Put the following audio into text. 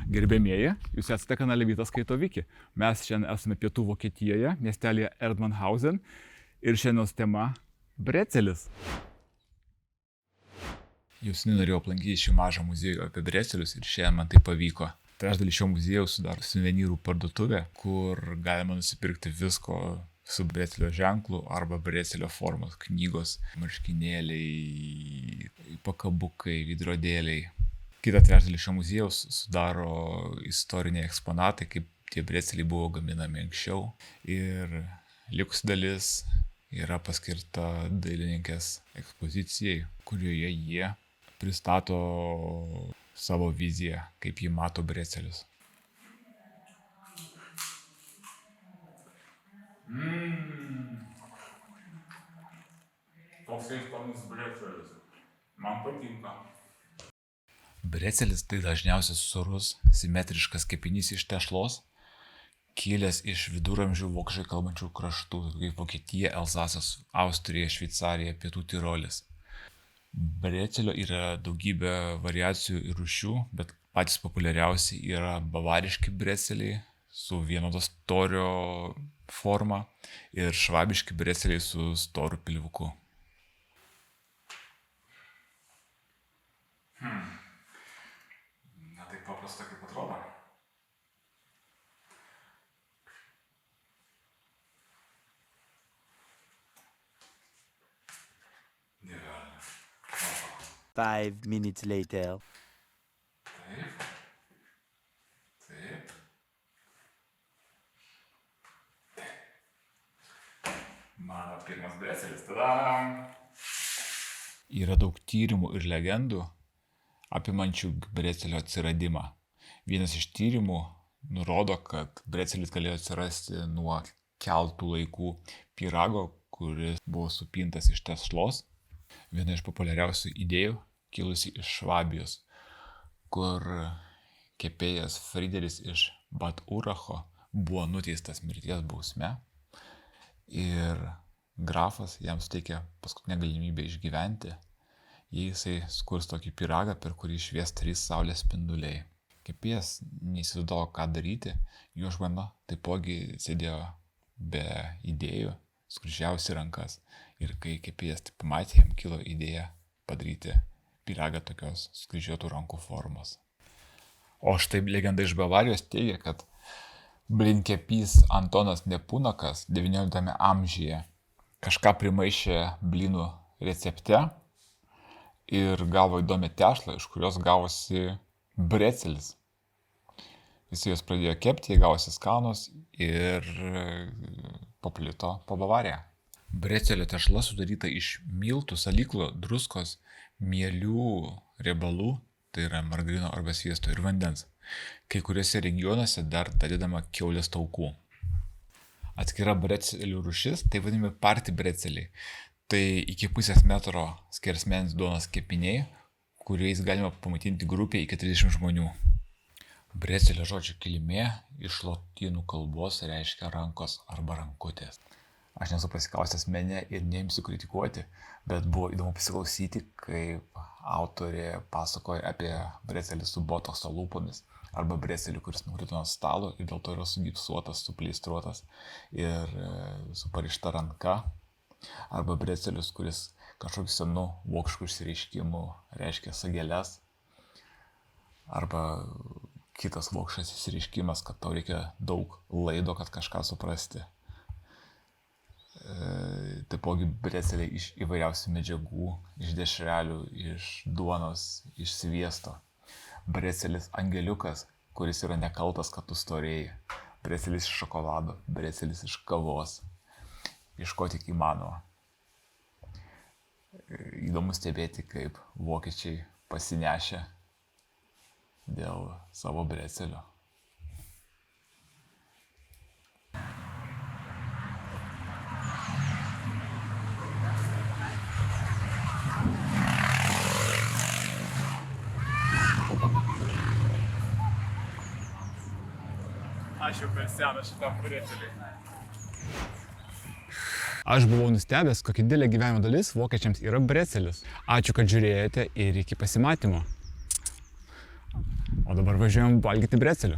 Gerbėmieji, jūs esate kanale Vytas skaito Viki. Mes šiandien esame pietų Vokietijoje, miestelėje Erdmannhausen ir šiandienos tema – brecelis. Jau seniai norėjau aplankyti šį mažą muziejų apie brecelius ir šiandien man tai pavyko. Trečdalį šio muziejaus sudaro suvenyrų parduotuvė, kur galima nusipirkti visko su brecelio ženklu arba brecelio formos knygos, marškinėliai, pakabukai, veidrodėliai. Kitą trečdalį šio muziejaus sudaro istoriniai eksponatai, kaip tie breceliai buvo gaminami anksčiau. Ir likusi dalis yra paskirta dailininkės ekspozicijai, kurioje jie pristato savo viziją, kaip jį mato brecelius. Toksai skanus brecelis. Man patinka. Brecelis tai dažniausiai sūrus, simetriškas kepinys iš tešlos, kilęs iš viduramžių vokiečių kalbančių kraštų, kaip Vokietija, Elzasas, Austrija, Šveicarija, Pietų Tirolis. Brecelio yra daugybė variacijų ir rūšių, bet patys populiariausi yra bavariški breceliai su vienodo storio forma ir švabiški breceliai su storu pilvuku. Ne taip paprasta, kaip atrodo. Nerealia. 5 minutes later. Taip. Taip. Mano pirmas brecelis. Tada. Yra daug tyrimų ir legendų apimančių brecelio atsiradimą. Vienas iš tyrimų nurodo, kad brecelis galėjo atsirasti nuo keltų laikų pyrago, kuris buvo supintas iš tešlos. Viena iš populiariausių idėjų kilusi iš Švabijos, kur kepėjas Frideris iš Bad Uracho buvo nuteistas mirties bausme ir grafas jam suteikė paskutinę galimybę išgyventi, jei jisai skurs tokį pyragą, per kurį švies 3 saulės spinduliai. Kepėjas neįsivaizduojo, ką daryti, jo žmona taipogi sėdėjo be idėjų, skryžiavusi rankas. Ir kai kepėjas tai pamatė, jam kilo idėja padaryti pyragą tokios skryžiuotų rankų formos. O štai legenda iš Bavarijos teigia, kad blinkepys Antonas Nepunakas XIX amžiuje kažką primaišė blynų recepte ir gavo įdomią tešlą, iš kurios gavosi brecelis. Jis juos pradėjo kepti, jie gavosi skanus ir paplito po Bavariją. Brecelio tešla sudaryta iš miltų, salyklo, druskos, mielių, riebalų, tai yra margarino arba sviesto ir vandens. Kai kuriuose regionuose dar dadedama kiaulės taukų. Atskira brecelių rūšis, tai vadinami party breceliai. Tai iki pusės metro skersmens duonos kepiniai, kuriais galima pamaitinti grupę iki 30 žmonių. Brecelio žodžio kilmė iš lotynų kalbos reiškia rankos arba rankutės. Aš nesu pasikaustęs mene ir neimsiu kritikuoti, bet buvo įdomu pasiklausyti, kaip autorė pasakoja apie brecelį su botokso lūpomis arba brecelį, kuris nukrito nuo stalo ir dėl to yra sugipsuotas, supleistruotas ir su parišta ranka, arba brecelius, kuris kažkokiu senu vokišku išsireiškimu reiškia sageles, arba kitas vokiškas išsireiškimas, kad tau reikia daug laido, kad kažką suprasti. Taipogi breceliai iš įvairiausių medžiagų, iš dešrelių, iš duonos, iš sviesto. Brecelis angeliukas, kuris yra nekaltas, kad tu storėjai. Brecelis iš šokolado, brecelis iš kavos, iš ko tik įmanoma. Įdomu stebėti, kaip vokiečiai pasinešė dėl savo brecelio. Aš jau per senas šitam brecelį. Aš buvau nustebęs, kokia didelė gyvenimo dalis vokiečiams yra brecelis. Ačiū, kad žiūrėjote ir iki pasimatymo. O O dabar važiuojam valgyti brecelių.